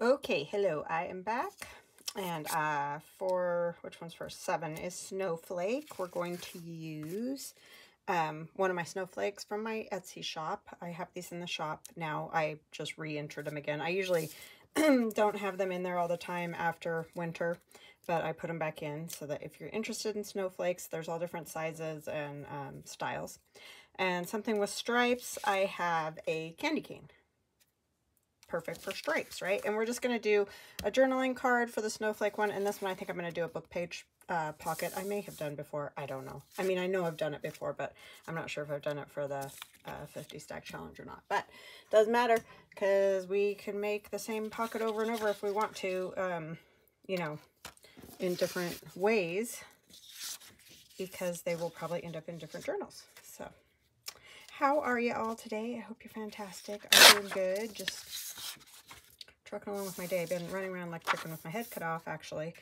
Okay, hello, I am back. And for, which one's first? 7 is Snowflake. We're going to use one of my snowflakes from my Etsy shop. I have these in the shop now. I just re-entered them again. I usually don't have them in there all the time after winter, but I put them back in so that if you're interested in snowflakes, there's all different sizes and styles. And something with stripes, I have a candy cane. Perfect for stripes, right? And we're just going to do a journaling card for the snowflake one, and this one I think I'm going to do a book page pocket. I may have done before, I don't know. I mean, I know I've done it before, but I'm not sure if I've done it for the 50 stack challenge or not. But it doesn't matter, because we can make the same pocket over and over if we want to, you know, in different ways, because they will probably end up in different journals. So how are you all today? I hope you're fantastic. I'm doing good. Just trucking along with my day. I've been running around like chicken with my head cut off, actually,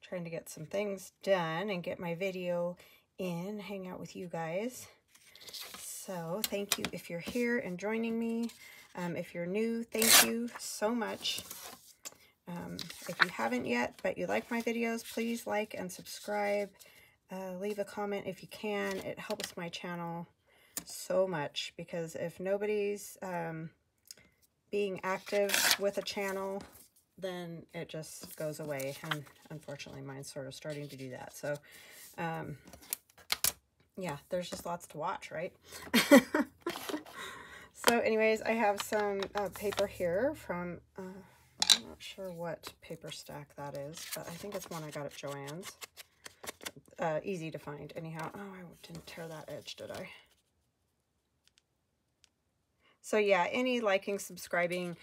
trying to get some things done and get my video in, hang out with you guys. So thank you if you're here and joining me. If you're new, thank you so much. If you haven't yet, but you like my videos, please like and subscribe. Leave a comment if you can. It helps my channel so much, because if nobody's being active with a channel, then it just goes away, and unfortunately mine's sort of starting to do that. So yeah, there's just lots to watch, right? So anyways, I have some paper here from I'm not sure what paper stack that is, but I think it's one I got at Joann's. Easy to find anyhow. Oh, I didn't tear that edge, did I? So yeah, any liking, subscribing,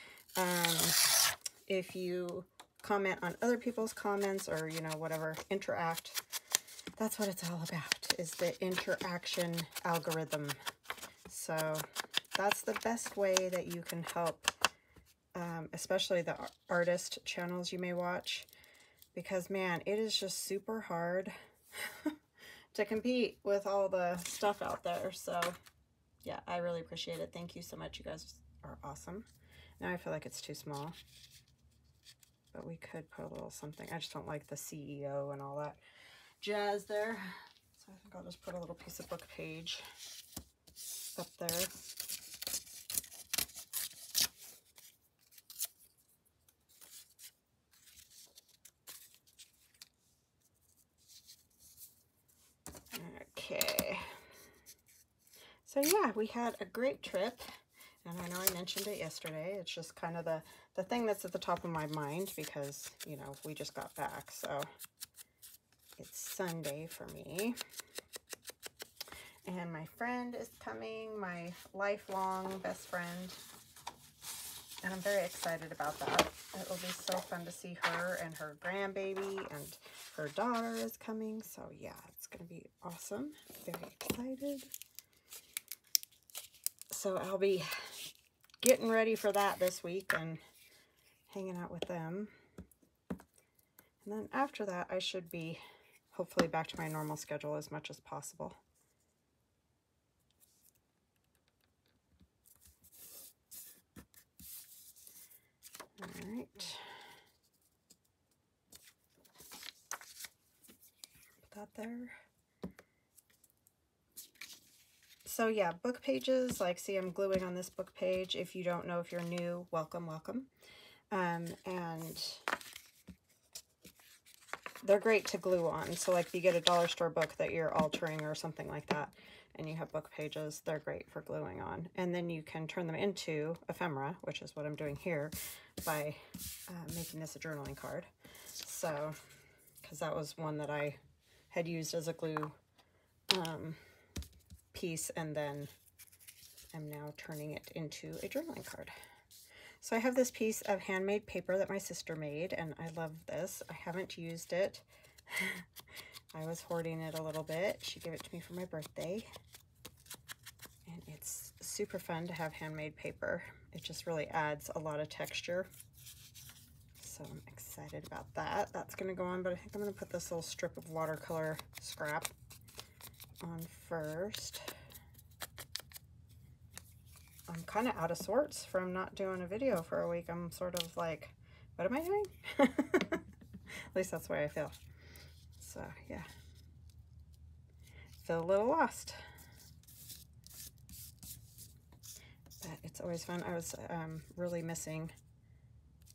if you comment on other people's comments, or, you know, whatever, interact. That's what it's all about, is the interaction algorithm. So that's the best way that you can help, especially the artist channels you may watch, because man, it is just super hard to compete with all the stuff out there. So yeah, I really appreciate it. Thank you so much. You guys are awesome. Now I feel like it's too small, but we could put a little something. I just don't like the CEO and all that jazz there. So I think I'll just put a little piece of book page up there. Okay. So yeah, we had a great trip. And I know I mentioned it yesterday. It's just kind of the thing that's at the top of my mind, because, you know, we just got back. So it's Sunday for me. And my friend is coming, my lifelong best friend. And I'm very excited about that. It will be so fun to see her and her grandbaby, and her daughter is coming. So yeah, it's going to be awesome. Very excited. So I'll be getting ready for that this week and hanging out with them. And then after that, I should be hopefully back to my normal schedule as much as possible. All right. Put that there. So yeah, book pages, like, see, I'm gluing on this book page. If you don't know, if you're new, welcome, welcome. And they're great to glue on. So like, if you get a dollar store book that you're altering or something like that, and you have book pages, they're great for gluing on. And then you can turn them into ephemera, which is what I'm doing here by making this a journaling card. So, because that was one that I had used as a glue piece, and then I'm now turning it into a journaling card. So I have this piece of handmade paper that my sister made, and I love this. I haven't used it. I was hoarding it a little bit. She gave it to me for my birthday, and it's super fun to have handmade paper. It just really adds a lot of texture. So I'm excited about that. That's going to go on, but I think I'm going to put this little strip of watercolor scrap on first. I'm kind of out of sorts from not doing a video for a week. I'm sort of like what am I doing? At least that's the way I feel. So yeah, feel a little lost, but it's always fun. I was really missing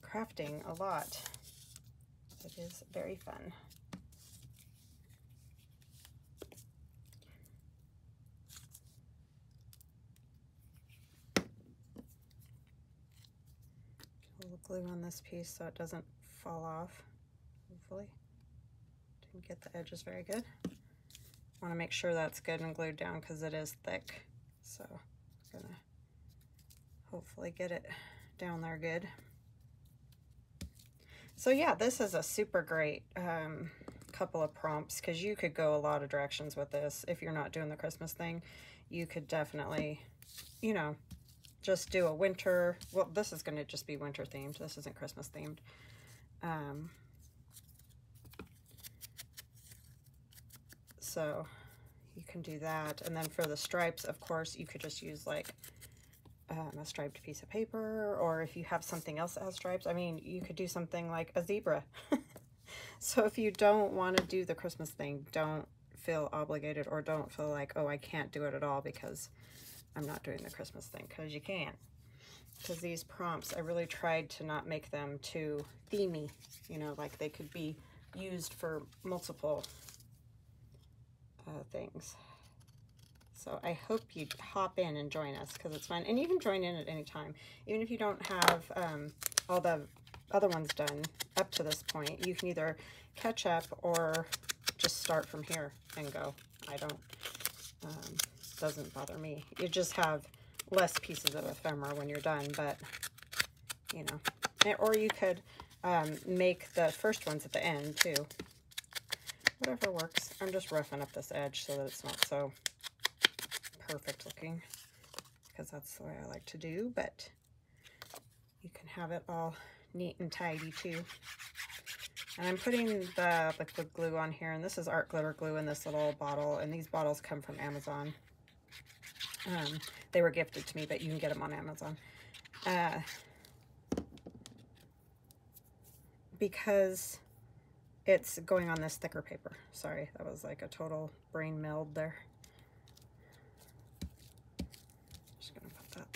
crafting a lot. It is very fun. A little glue on this piece so it doesn't fall off, hopefully. Didn't get the edges very good. Want to make sure that's good and glued down because it is thick. So I'm gonna hopefully get it down there good. So yeah, this is a super great couple of prompts because you could go a lot of directions with this. If you're not doing the Christmas thing, you could definitely, you know, just do a winter. Well, this is going to just be winter themed. This isn't Christmas themed. So you can do that. And then for the stripes, of course, you could just use like a striped piece of paper, or if you have something else that has stripes, I mean, you could do something like a zebra. So if you don't want to do the Christmas thing, don't feel obligated, or don't feel like, oh, I can't do it at all because I'm not doing the Christmas thing, because you can. Because these prompts, I really tried to not make them too themey, you know, like they could be used for multiple things. So I hope you hop in and join us because it's fun. And you can join in at any time. Even if you don't have all the other ones done up to this point, you can either catch up or just start from here and go. I don't, doesn't bother me. You just have less pieces of ephemera when you're done, but, you know. Or you could make the first ones at the end too. Whatever works. I'm just roughing up this edge so that it's not so perfect looking, because that's the way I like to do, but you can have it all neat and tidy too. And I'm putting the liquid glue on here, and this is art glitter glue in this little bottle, and these bottles come from Amazon. They were gifted to me, but you can get them on Amazon. Because it's going on this thicker paper. Sorry, that was like a total brain meld there.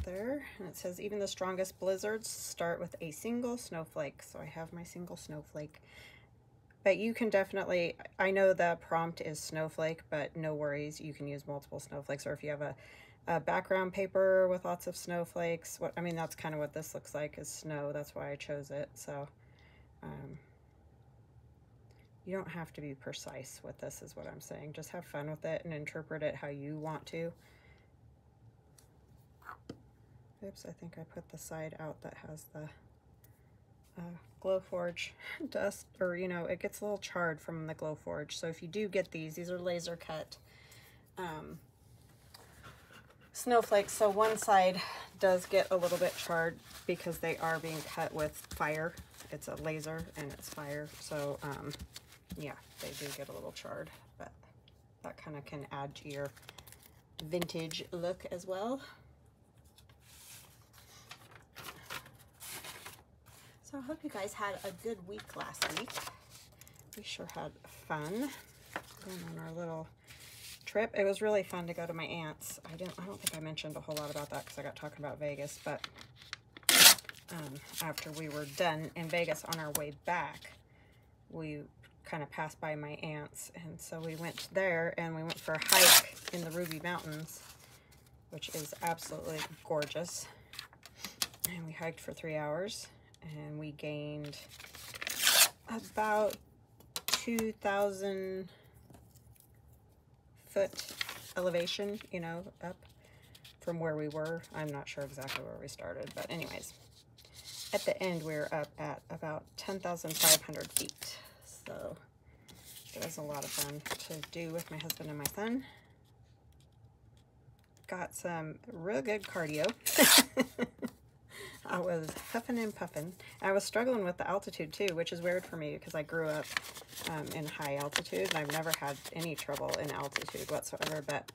There, and it says even the strongest blizzards start with a single snowflake. So I have my single snowflake, but you can definitely, I know the prompt is snowflake, but no worries, you can use multiple snowflakes. Or if you have a background paper with lots of snowflakes, I mean, that's kind of what this looks like, is snow. That's why I chose it. So you don't have to be precise with this, is what I'm saying. Just have fun with it and interpret it how you want to. Oops, I think I put the side out that has the Glowforge dust, or, you know, it gets a little charred from the Glowforge. So if you do get these are laser cut snowflakes. So one side does get a little bit charred because they are being cut with fire. It's a laser and it's fire. So yeah, they do get a little charred, but that kind of can add to your vintage look as well. So I hope you guys had a good week last week. We sure had fun going on our little trip. It was really fun to go to my aunt's. I don't think I mentioned a whole lot about that because I got talking about Vegas, but after we were done in Vegas, on our way back, we kind of passed by my aunt's, and so we went there and we went for a hike in the Ruby Mountains, which is absolutely gorgeous. And we hiked for 3 hours. And we gained about 2,000 foot elevation, you know, up from where we were. I'm not sure exactly where we started, but anyways, at the end we were up at about 10,500 feet. So it was a lot of fun to do with my husband and my son. Got some real good cardio. I was huffing and puffing. I was struggling with the altitude too, which is weird for me because I grew up in high altitude and I've never had any trouble in altitude whatsoever. But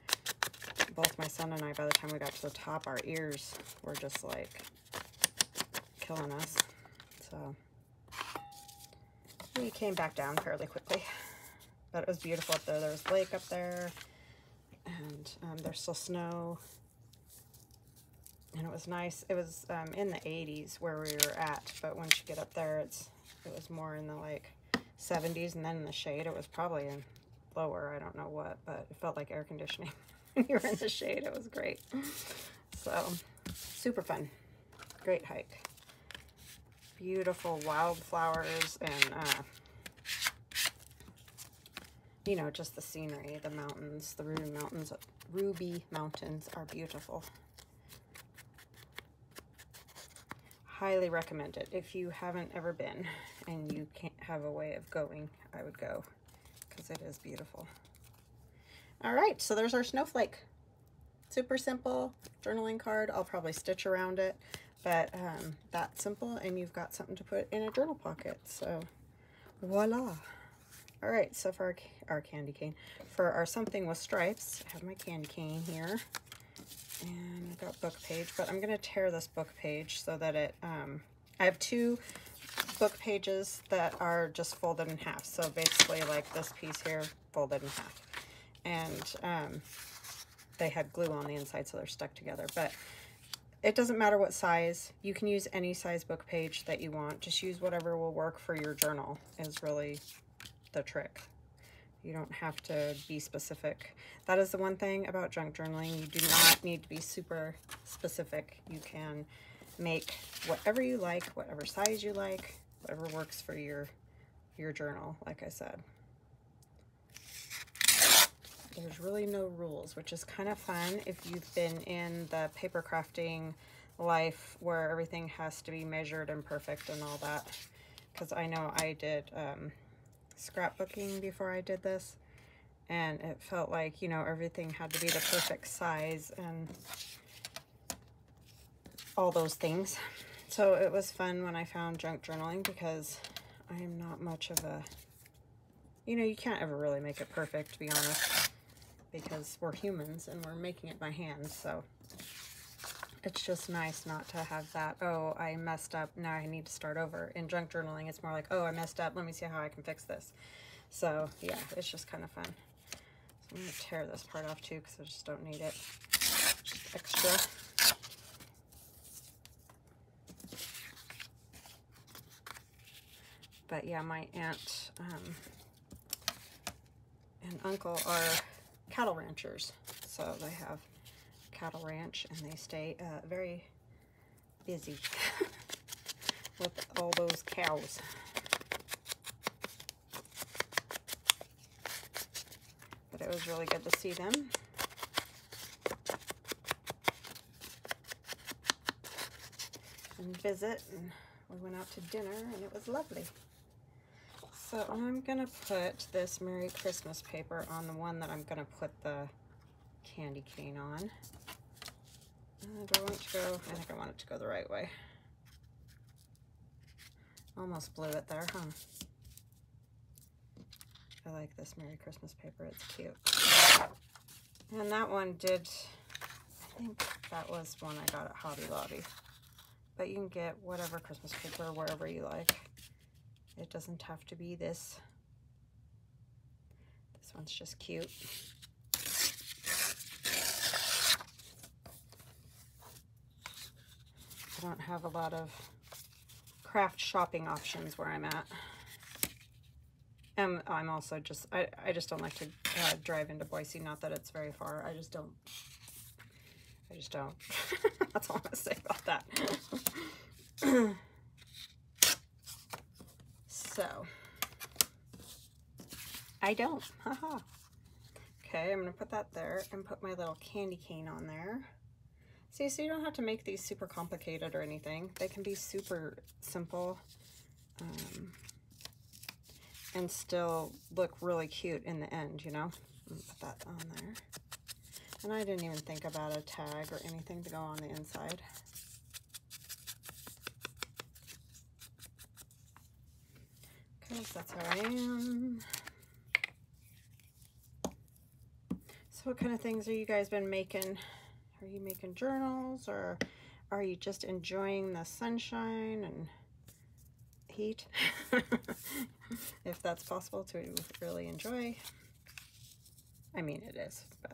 both my son and I, by the time we got to the top, our ears were just like killing us. So he came back down fairly quickly. But it was beautiful up there. There was a lake up there, and there's still snow. And it was nice. It was in the 80s where we were at, but once you get up there, it was more in the like 70s, and then in the shade it was probably in lower. I don't know what, but it felt like air conditioning when you were in the shade. It was great. So super fun. Great hike. Beautiful wildflowers and you know, just the scenery, the mountains, the Ruby Mountains are beautiful. Highly recommend it. If you haven't ever been and you can't have a way of going, I would go because it is beautiful. All right, so there's our snowflake. Super simple journaling card. I'll probably stitch around it, but that's simple, and you've got something to put in a journal pocket. So voila. All right, so for our candy cane, for our something with stripes, I have my candy cane here, and I've got book page, but I'm gonna tear this book page so that it, I have two book pages that are just folded in half. So basically like this piece here, folded in half. And they had glue on the inside, so they're stuck together, but it doesn't matter what size. You can use any size book page that you want. Just use whatever will work for your journal is really the trick. You don't have to be specific. That is the one thing about junk journaling. You do not need to be super specific. You can make whatever you like, whatever size you like, whatever works for your journal, like I said. There's really no rules, which is kind of fun if you've been in the paper crafting life where everything has to be measured and perfect and all that. Because I know I did scrapbooking before I did this, and it felt like, you know, everything had to be the perfect size and all those things. So it was fun when I found junk journaling, because I am not much of a, you know, you can't ever really make it perfect, to be honest, because we're humans and we're making it by hand. So it's just nice not to have that, oh, I messed up, now I need to start over. In junk journaling, it's more like, oh, I messed up, let me see how I can fix this. So yeah, it's just kind of fun. So I'm going to tear this part off too, because I just don't need it. Just extra. But yeah, my aunt and uncle are cattle ranchers, so they have cattle ranch, and they stay very busy with all those cows. But it was really good to see them. And visit, and we went out to dinner, and it was lovely. So I'm gonna put this Merry Christmas paper on the one that I'm gonna put the candy cane on. Do I want it to go? I think I want it to go the right way. Almost blew it there, huh? I like this Merry Christmas paper, it's cute. And that one did, I think that was one I got at Hobby Lobby. But you can get whatever Christmas paper wherever you like. It doesn't have to be this. This one's just cute. I don't have a lot of craft shopping options where I'm at. And I'm also just, I just don't like to drive into Boise. Not that it's very far. I just don't. That's all I'm going to say about that. So, I don't. Haha. Okay, I'm going to put that there and put my little candy cane on there. See, so you don't have to make these super complicated or anything. They can be super simple and still look really cute in the end, you know? Put that on there. And I didn't even think about a tag or anything to go on the inside. Because that's how I am. So what kind of things are you guys been making? Are you making journals, or are you just enjoying the sunshine and heat, if that's possible to really enjoy. I mean, it is, but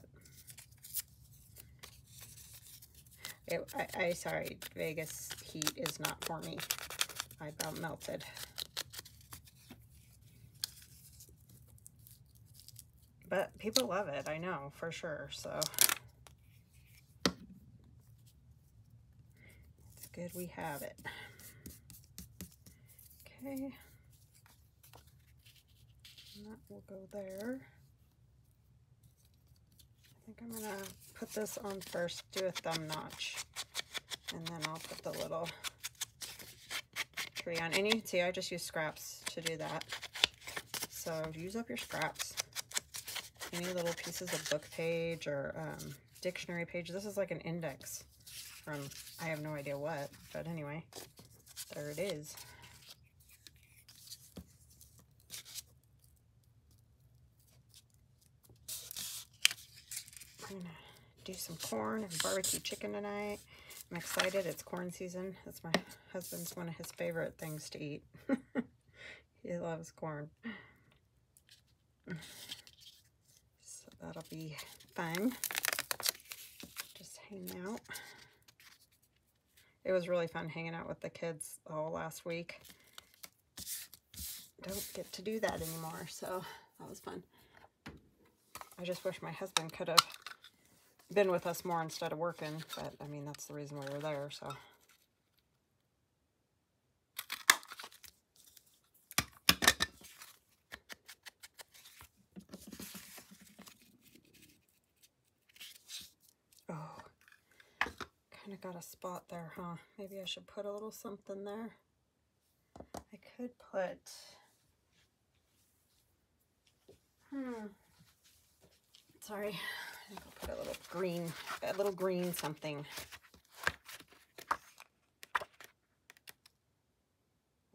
sorry, Vegas heat is not for me. I about melted. But people love it, I know, for sure, so it's good we have it. Okay. And that will go there. I think I'm gonna put this on first, do a thumb notch, and then I'll put the little tree on. And you can see I just use scraps to do that. So use up your scraps. Any little pieces of book page or dictionary page. This is like an index from I have no idea what, but anyway, there it is. I'm gonna do some corn and barbecue chicken tonight. I'm excited. It's corn season. That's my husband's one of his favorite things to eat. He loves corn. So that'll be fun. Just hang out. It was really fun hanging out with the kids all last week. Don't get to do that anymore, so that was fun. I just wish my husband could have been with us more instead of working, but I mean, that's the reason we were there, so. Oh, kind of got a spot there, huh? Maybe I should put a little something there. I could put, sorry, I think I'll put a little green something.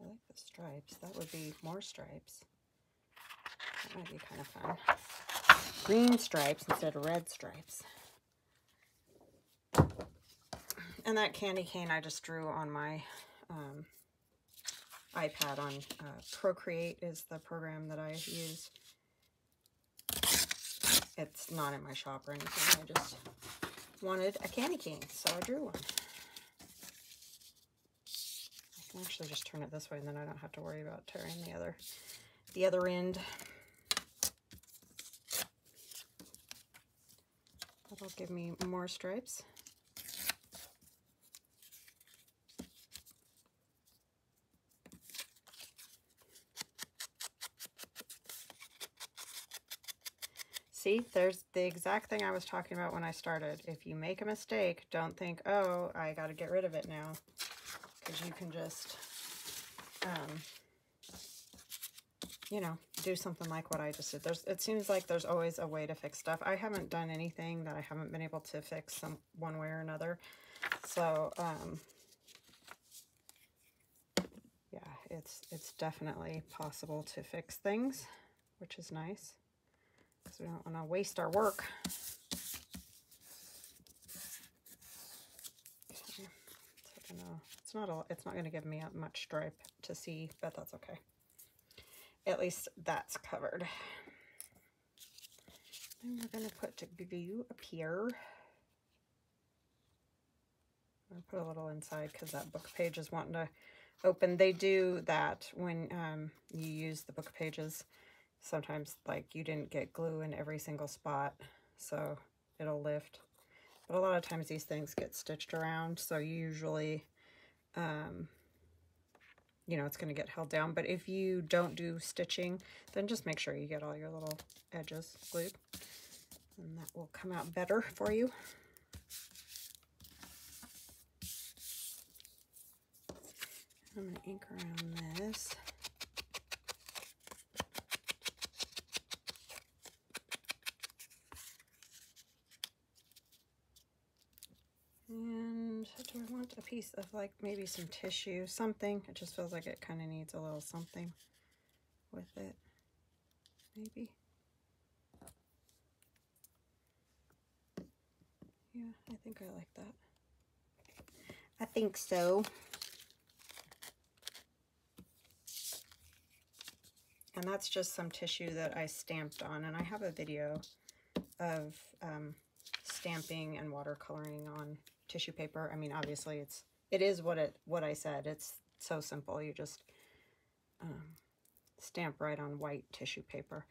I like the stripes. That would be more stripes. That might be kind of fun. Green stripes instead of red stripes. And that candy cane I just drew on my iPad on Procreate is the program that I use. It's not in my shop or anything. I just wanted a candy cane, so I drew one. I can actually just turn it this way, and then I don't have to worry about tearing the other end. That'll give me more stripes. See, there's the exact thing I was talking about when I started. If you make a mistake, don't think, oh, I got to get rid of it now. Because you can just, you know, do something like what I just did. It seems like there's always a way to fix stuff. I haven't done anything that I haven't been able to fix one way or another. So, yeah, it's definitely possible to fix things, which is nice. Because we don't want to waste our work. Okay. So it's not going to give me much stripe to see, but that's okay. At least that's covered. Then we're going to put glue up here. I'm going to put a little inside because that book page is wanting to open. They do that when you use the book pages. Sometimes, like, you didn't get glue in every single spot, so it'll lift. But a lot of times these things get stitched around, so usually, you know, it's going to get held down. But if you don't do stitching, then just make sure you get all your little edges glued, and that will come out better for you. I'm going to ink around this. And do I want a piece of, like, maybe some tissue, something? It just feels like it kind of needs a little something with it, maybe. Yeah, I think I like that. I think so. And that's just some tissue that I stamped on, and I have a video of stamping and watercoloring on tissue paper. I mean, obviously it is what I said. It's so simple. You just stamp right on white tissue paper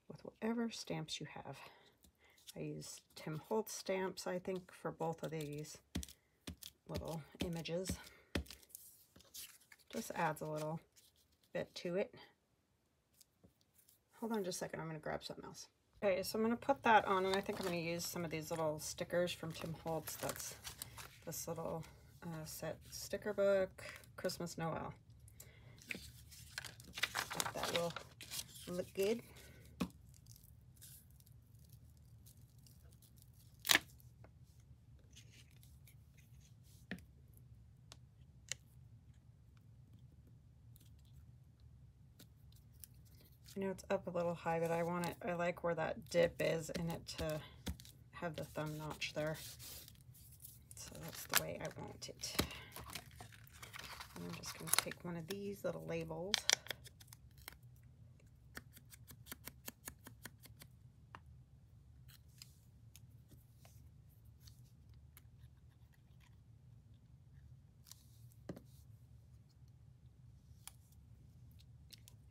with whatever stamps you have. I use Tim Holtz stamps, I think, for both of these little images. Just adds a little bit to it. Hold on just a second, I'm going to grab something else. Okay, so I'm going to put that on, and I think I'm going to use some of these little stickers from Tim Holtz. That's this little set sticker book, Christmas Noel. That will look good. I know it's up a little high, but I want it, I like where that dip is in it to have the thumb notch there. So that's the way I want it. And I'm just going to take one of these little labels.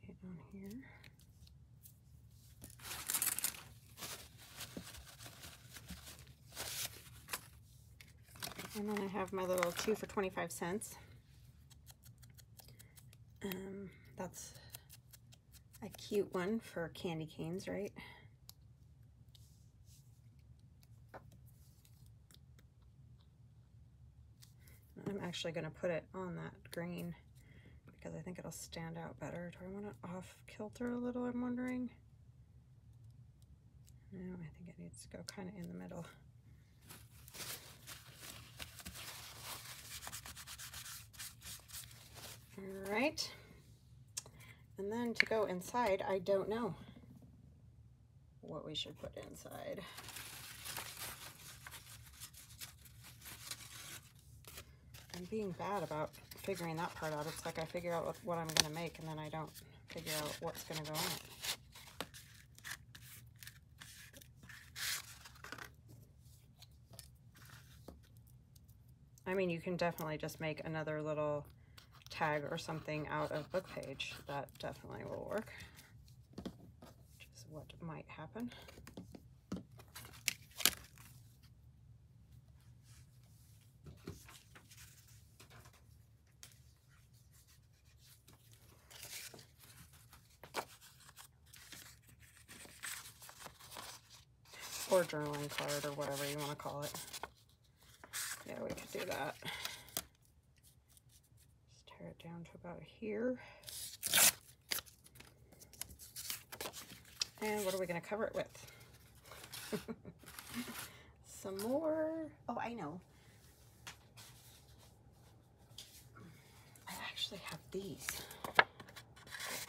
It on here. And then I have my little 2 for 25 cents. That's a cute one for candy canes, right? I'm actually going to put it on that green because I think it'll stand out better. Do I want it off kilter a little, I'm wondering? No, I think it needs to go kind of in the middle. All right. And then to go inside, I don't know what we should put inside. I'm being bad about figuring that part out. It's like I figure out what I'm going to make, and then I don't figure out what's going to go on it. I mean, you can definitely just make another little tag or something out of book page. That definitely will work, which is what might happen. Or journaling card, or whatever you want to call it. Yeah, we could do that. Just tear it down to about here. And what are we going to cover it with? Some more. Oh, I know. I actually have these. They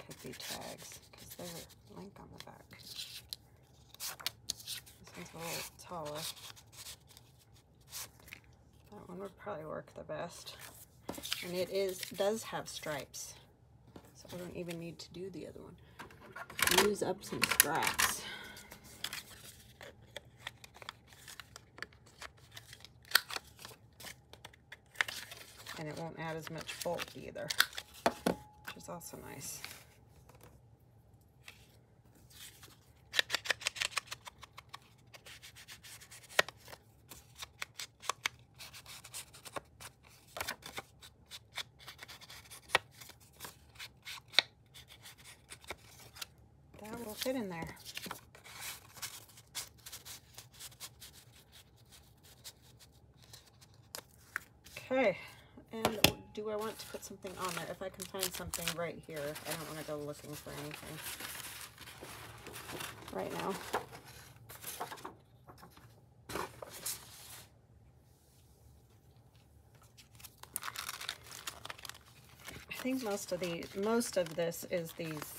could be tags because there's a link on the back. This one's a little taller. That one would probably work the best. And it does have stripes, so I don't even need to do the other one. Use up some scraps. And it won't add as much bulk either, which is also nice. That will fit in there. Okay, and do I want to put something on there? If I can find something right here, I don't want to go looking for anything right now. I think most of this is these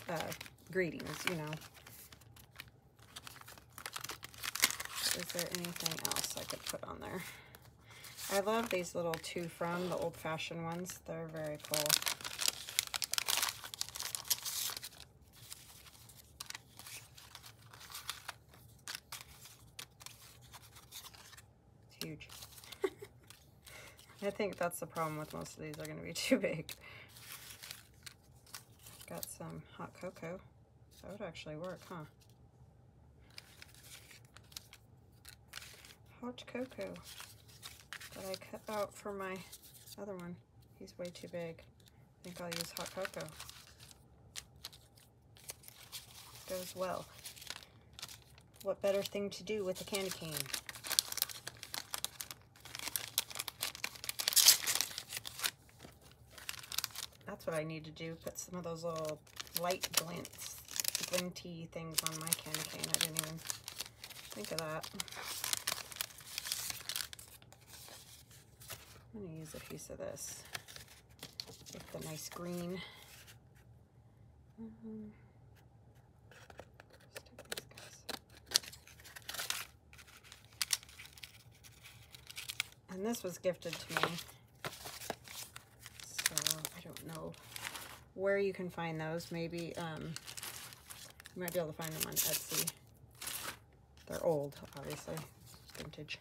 greetings, you know. Is there anything else I could put on there? I love these little to from, the old-fashioned ones. They're very cool. I think that's the problem with most of these. They're going to be too big. Got some hot cocoa. That would actually work, huh? Hot cocoa that I cut out for my other one. He's way too big. I think I'll use hot cocoa. Goes well. What better thing to do with a candy cane? That's what I need to do. Put some of those little light glinty things on my candy cane. I didn't even think of that. I'm going to use a piece of this with the nice green. And this was gifted to me, so I don't know where you can find those. Maybe you might be able to find them on Etsy. They're old, obviously, vintage.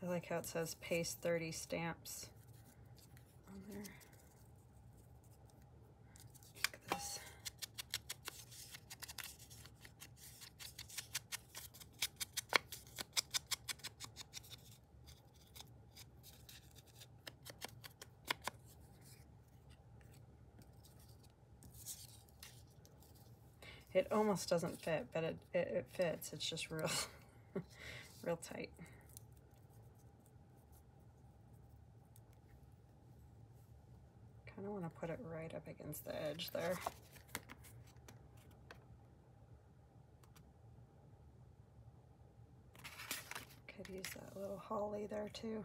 I like how it says paste 30 stamps on there. Look at this. It almost doesn't fit, but it fits. It's just real, real tight. I want to put it right up against the edge there. Could use that little holly there too.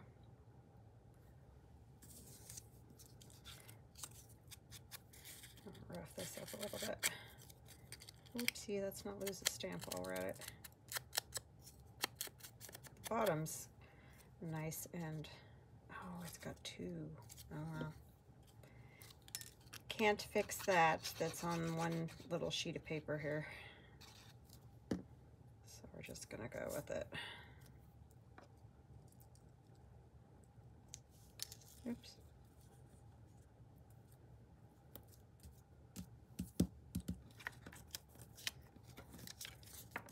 I'll rough this up a little bit. Oopsie, let's not lose the stamp while we're at it. Bottom's nice and, oh, it's got two. Oh wow. Can't fix that. That's on one little sheet of paper here. So we're just gonna go with it. Oops.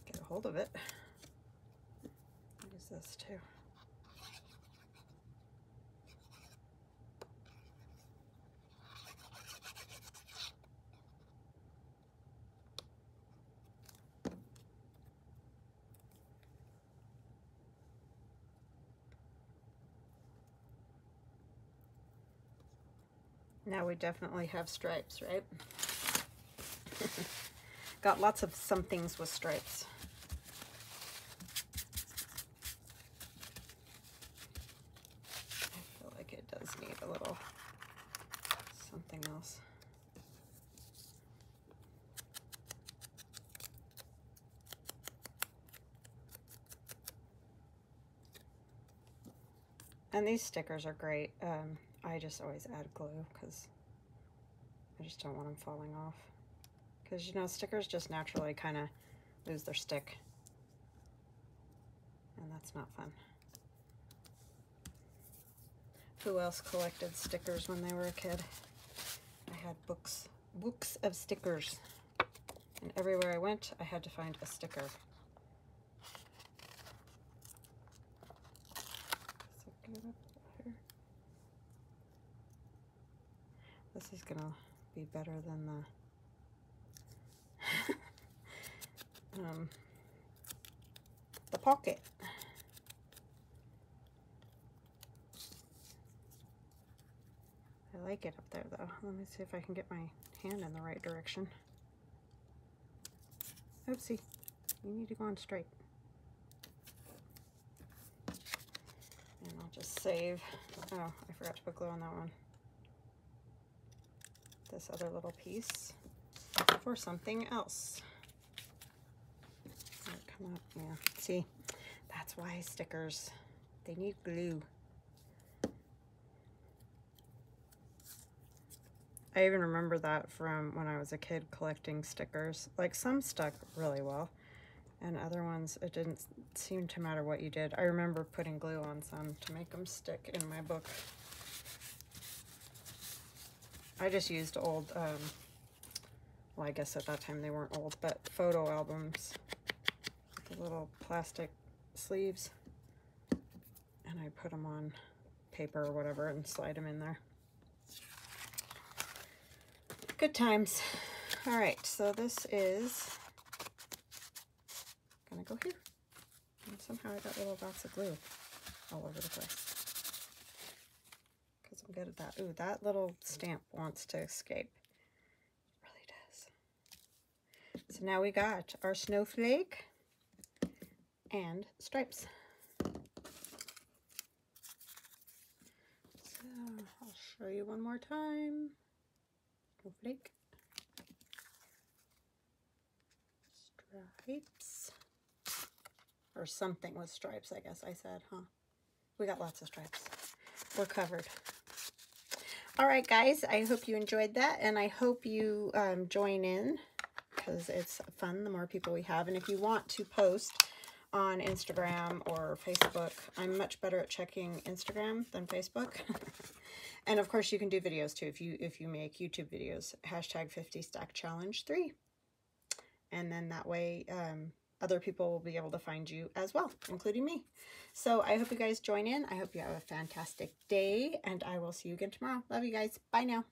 Get a hold of it. Use this too. Now we definitely have stripes, right? Got lots of some things with stripes. I feel like it does need a little something else. And these stickers are great. I just always add glue because I just don't want them falling off. Because, you know, stickers just naturally kind of lose their stick. And that's not fun. Who else collected stickers when they were a kid? I had books of stickers. And everywhere I went, I had to find a sticker. So get it up here. This is gonna be better than the pocket. I like it up there though. Let me see if I can get my hand in the right direction. Oopsie, you need to go on straight. And I'll just save. Oh, I forgot to put glue on that one. This other little piece for something else. Come up, yeah. See, that's why stickers, they need glue. I even remember that from when I was a kid collecting stickers. Like, some stuck really well, and other ones, it didn't seem to matter what you did. I remember putting glue on some to make them stick in my book. I just used old, well, I guess at that time they weren't old, but photo albums with the little plastic sleeves. And I put them on paper or whatever and slide them in there. Good times. All right, so this is gonna go here. And somehow I got little dots of glue all over the place. Because I'm good at that. Ooh, that little stamp wants to escape. It really does. So now we got our snowflake and stripes. So I'll show you one more time. Snowflake. Stripes. Or something with stripes, I guess I said, huh? We got lots of stripes. We're covered. All right, guys, I hope you enjoyed that, and I hope you join in, because it's fun the more people we have. And if you want to post on Instagram or Facebook, I'm much better at checking Instagram than Facebook. And of course, you can do videos too if you make YouTube videos. Hashtag 50 Stack Challenge 3. And then that way, other people will be able to find you as well, including me. So I hope you guys join in. I hope you have a fantastic day, and I will see you again tomorrow. Love you guys. Bye now.